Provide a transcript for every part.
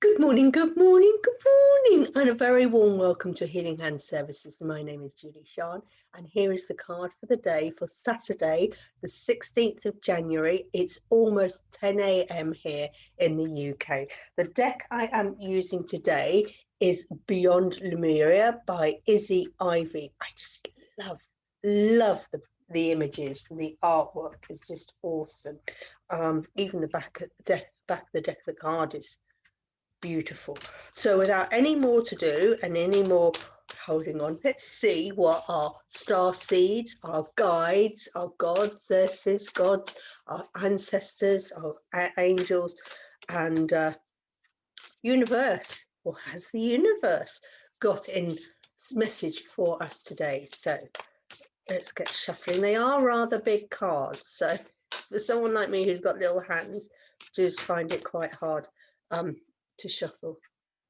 Good morning, good morning, good morning, and a very warm welcome to Healing Hand Services. My name is Julie-Sian, and here is the card for the day for Saturday, the 16th of January. It's almost 10 a.m. here in the UK. The deck I am using today is Beyond Lemuria by Izzy Ivy. I just love the images. The artwork is just awesome. Even the back of the deck of the card is beautiful. So without any more to do and any more holding on, let's see what our star seeds, our guides, our gods, gods, our ancestors, our angels, and universe, or has the universe got in message for us today. So let's get shuffling. They are rather big cards, so for someone like me who's got little hands, just find it quite hard to shuffle.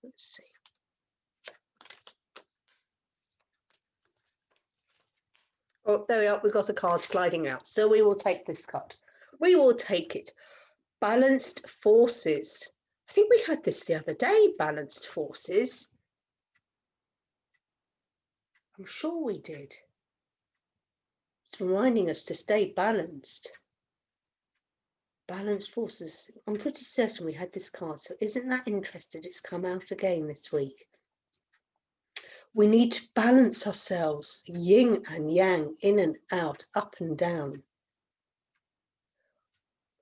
Let's see. Oh, there we are. We've got a card sliding out. So we will take this card. We will take it. Balanced forces. I think we had this the other day, balanced forces. I'm sure we did. It's reminding us to stay balanced. Balanced forces. I'm pretty certain we had this card. So isn't that interesting? It's come out again this week. We need to balance ourselves, yin and yang, in and out, up and down.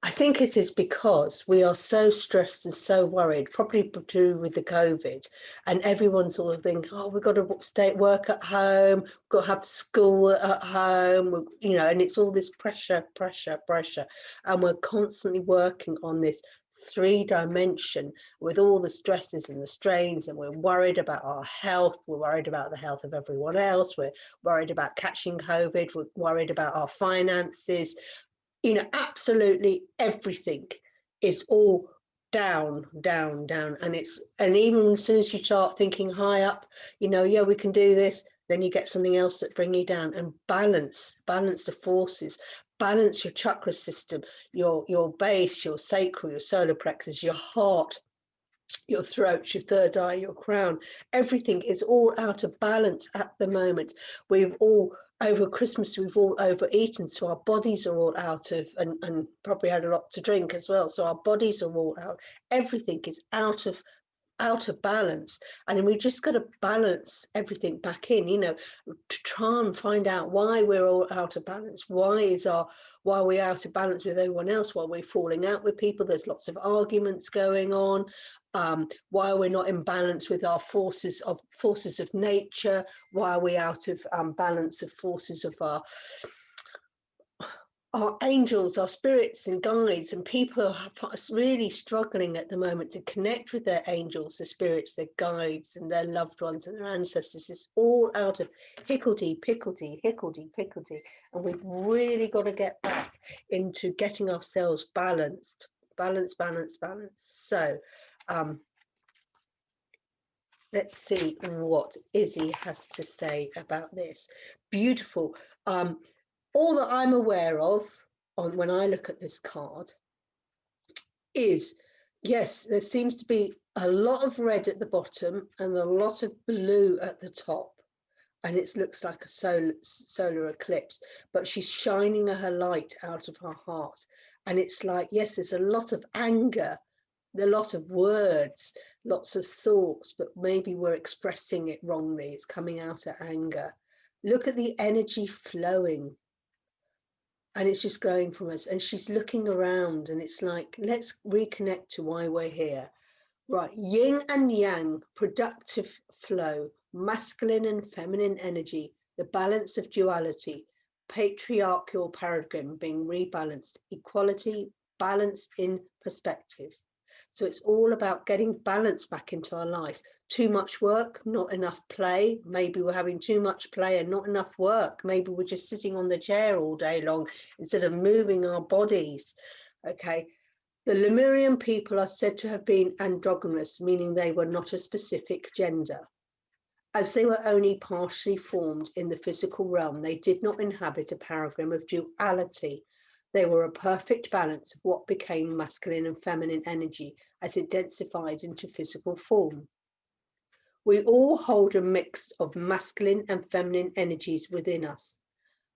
I think it is because we are so stressed and so worried, probably to do with the COVID, and everyone's sort of thinking, oh, we've got to stay at work at home, we've got to have school at home, you know, and it's all this pressure. And we're constantly working on this 3-dimension with all the stresses and the strains, and we're worried about our health, we're worried about the health of everyone else, we're worried about catching COVID, we're worried about our finances. You know, absolutely everything is all down, and even as soon as you start thinking high up, you know, yeah, we can do this, then you get something else that bring you down. And balance the forces, balance your chakra system, your base, your sacral, your solar plexus, your heart, your throat, your third eye, your crown. Everything is all out of balance at the moment. We've all, over Christmas, we've all overeaten, so our bodies are all out of, and probably had a lot to drink as well, so our bodies are all out. Everything is out of balance, and we just got to balance everything back in, you know, to try and find out why we're all out of balance. Why are we out of balance with everyone else? Why we're falling out with people? There's lots of arguments going on. Why we're not in balance with our forces of nature? Why are we out of balance of forces of our angels, our spirits and guides? And people are really struggling at the moment to connect with their angels, their spirits, their guides, and their loved ones and their ancestors. It's all out of hickledy-pickledy, and we've really got to get back into getting ourselves balanced. So let's see what Izzy has to say about this. Beautiful. All that I'm aware of when I look at this card is, yes, there seems to be a lot of red at the bottom and a lot of blue at the top, and it looks like a solar eclipse, but she's shining her light out of her heart, and it's like, yes, there's a lot of anger, a lot of words, lots of thoughts, but maybe we're expressing it wrongly. It's coming out of anger. Look at the energy flowing, and it's just going from us, and she's looking around, and it's like, let's reconnect to why we're here. Right, yin and yang, productive flow, masculine and feminine energy, the balance of duality, patriarchal paradigm being rebalanced, equality, balance in perspective. So it's all about getting balance back into our life. Too much work, not enough play. Maybe we're having too much play and not enough work. Maybe we're just sitting on the chair all day long instead of moving our bodies. Okay. The Lemurian people are said to have been androgynous, meaning they were not a specific gender. As they were only partially formed in the physical realm, they did not inhabit a paradigm of duality, They were a perfect balance of what became masculine and feminine energy as it densified into physical form. We all hold a mix of masculine and feminine energies within us.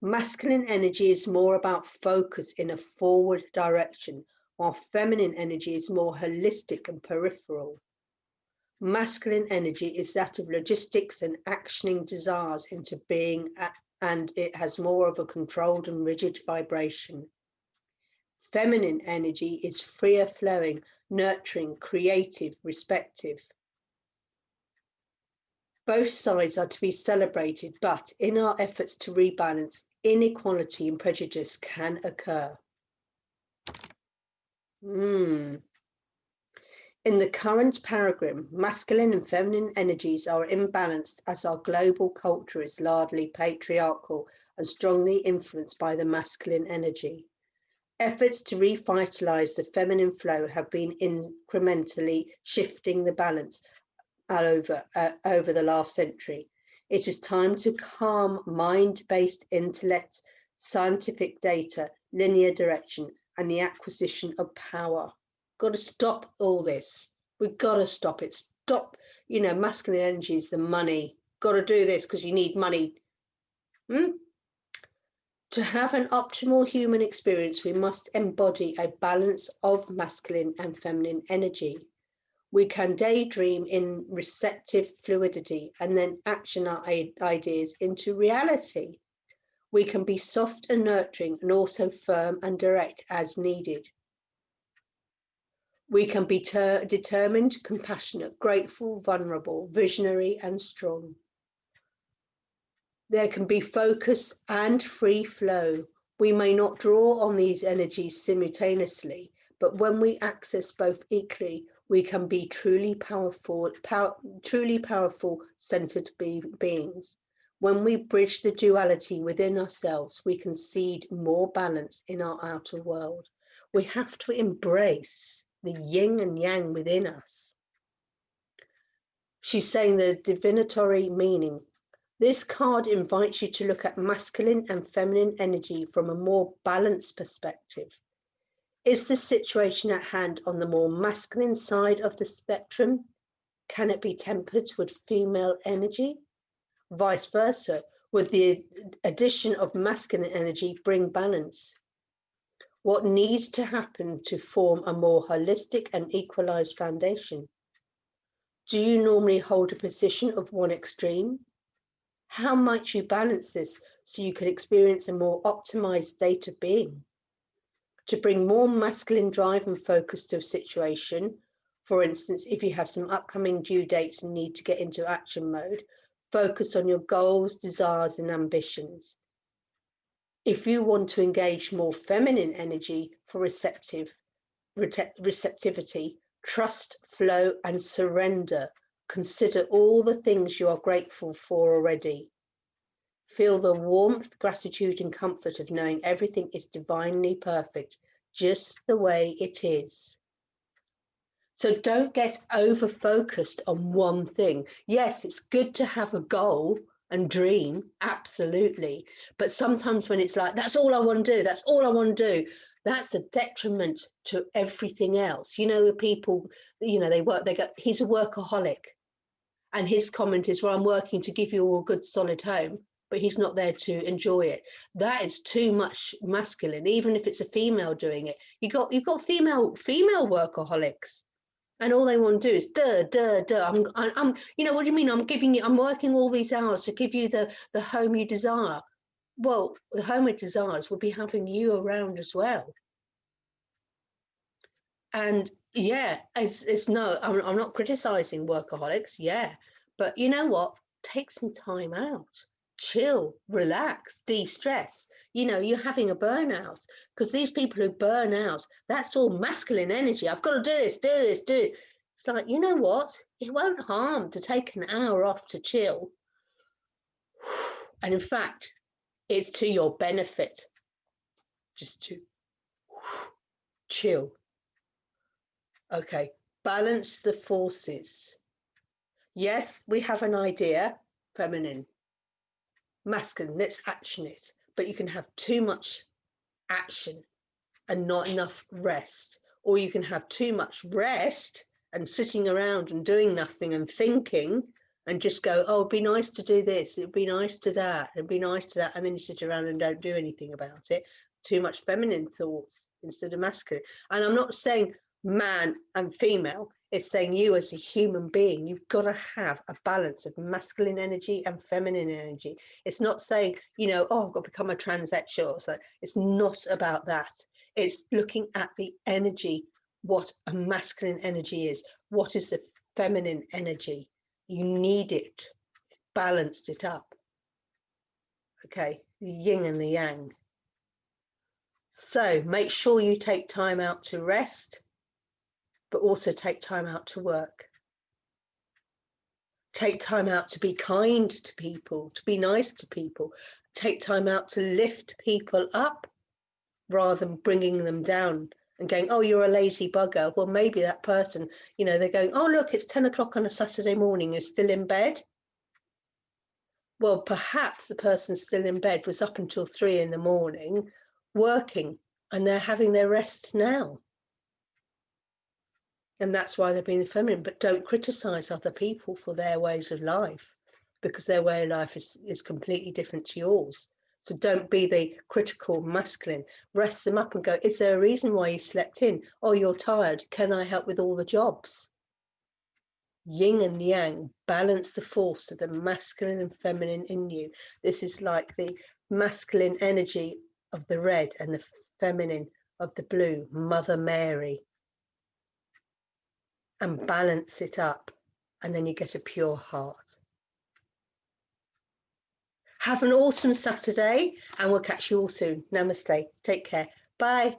Masculine energy is more about focus in a forward direction, while feminine energy is more holistic and peripheral. Masculine energy is that of logistics and actioning desires into being, and it has more of a controlled and rigid vibration. Feminine energy is freer flowing, nurturing, creative, respective. Both sides are to be celebrated, but in our efforts to rebalance, inequality and prejudice can occur. In the current paradigm, masculine and feminine energies are imbalanced as our global culture is largely patriarchal and strongly influenced by the masculine energy. Efforts to revitalize the feminine flow have been incrementally shifting the balance over the last century. It is time to calm mind-based intellect, scientific data, linear direction, and the acquisition of power. Got to stop all this. We've got to stop it. Stop, masculine energy is the money. Got to do this because you need money. To have an optimal human experience, we must embody a balance of masculine and feminine energy. We can daydream in receptive fluidity and then action our ideas into reality. We can be soft and nurturing and also firm and direct as needed. We can be determined, compassionate, grateful, vulnerable, visionary, and strong. There can be focus and free flow. We may not draw on these energies simultaneously, but when we access both equally, we can be truly powerful, centered beings. When we bridge the duality within ourselves, we can seed more balance in our outer world. We have to embrace the yin and yang within us. She's saying the divinatory meaning. This card invites you to look at masculine and feminine energy from a more balanced perspective. Is the situation at hand on the more masculine side of the spectrum? Can it be tempered with female energy? Vice versa, with the addition of masculine energy, bring balance. What needs to happen to form a more holistic and equalized foundation? Do you normally hold a position of one extreme? How might you balance this so you can experience a more optimized state of being? To bring more masculine drive and focus to a situation, for instance, if you have some upcoming due dates and need to get into action mode, focus on your goals, desires, and ambitions. If you want to engage more feminine energy for receptivity, trust, flow, and surrender, consider all the things you are grateful for already. Feel the warmth, gratitude, and comfort of knowing everything is divinely perfect, just the way it is. So don't get over-focused on one thing. Yes, it's good to have a goal and dream, absolutely. But sometimes when it's like, that's all I want to do, that's all I want to do, that's a detriment to everything else. People, he's a workaholic. And his comment is, well, I'm working to give you all a good solid home, but he's not there to enjoy it. That is too much masculine, even if it's a female doing it. You've got female workaholics, and all they want to do is I'm what do you mean? I'm working all these hours to give you the home you desire. Well, the home it desires will be having you around as well. And yeah, it's no, I'm not criticizing workaholics, yeah, but you know what? Take some time out, chill, relax, de-stress. You're having a burnout, because these people who burn out, that's all masculine energy. I've got to do this, do this, do it. It's like, you know what? It won't harm to take an hour off to chill. And in fact, it's to your benefit just to chill. Okay, balance the forces. Yes, we have an idea, feminine, masculine, let's action it. But you can have too much action and not enough rest. Or you can have too much rest and sitting around and doing nothing and thinking and just go, oh, it'd be nice to do this, it'd be nice to that, it'd be nice to that. And then you sit around and don't do anything about it. Too much feminine thoughts instead of masculine. And I'm not saying man and female, it's saying you as a human being, you've got to have a balance of masculine energy and feminine energy. It's not saying, you know, oh, I've got to become a transsexual. So it's not about that. It's looking at the energy, what a masculine energy is, what is the feminine energy. You need it, balanced it up. Okay, the yin and the yang. So make sure you take time out to rest, but also take time out to work. Take time out to be kind to people, to be nice to people. Take time out to lift people up rather than bringing them down and going, oh, you're a lazy bugger. Well, maybe that person, you know, they're going, oh, look, it's 10 o'clock on a Saturday morning. You're still in bed. Well, perhaps the person still in bed was up until 3 in the morning working and they're having their rest now. And that's why they're being feminine. But don't criticize other people for their ways of life, because their way of life is completely different to yours. So don't be the critical masculine. Rest them up and go, is there a reason why you slept in? Oh, you're tired. Can I help with all the jobs? Yin and yang, balance the force of the masculine and feminine in you. This is like the masculine energy of the red and the feminine of the blue, Mother Mary. And balance it up, and then you get a pure heart. Have an awesome Saturday, and we'll catch you all soon. Namaste. Take care. Bye.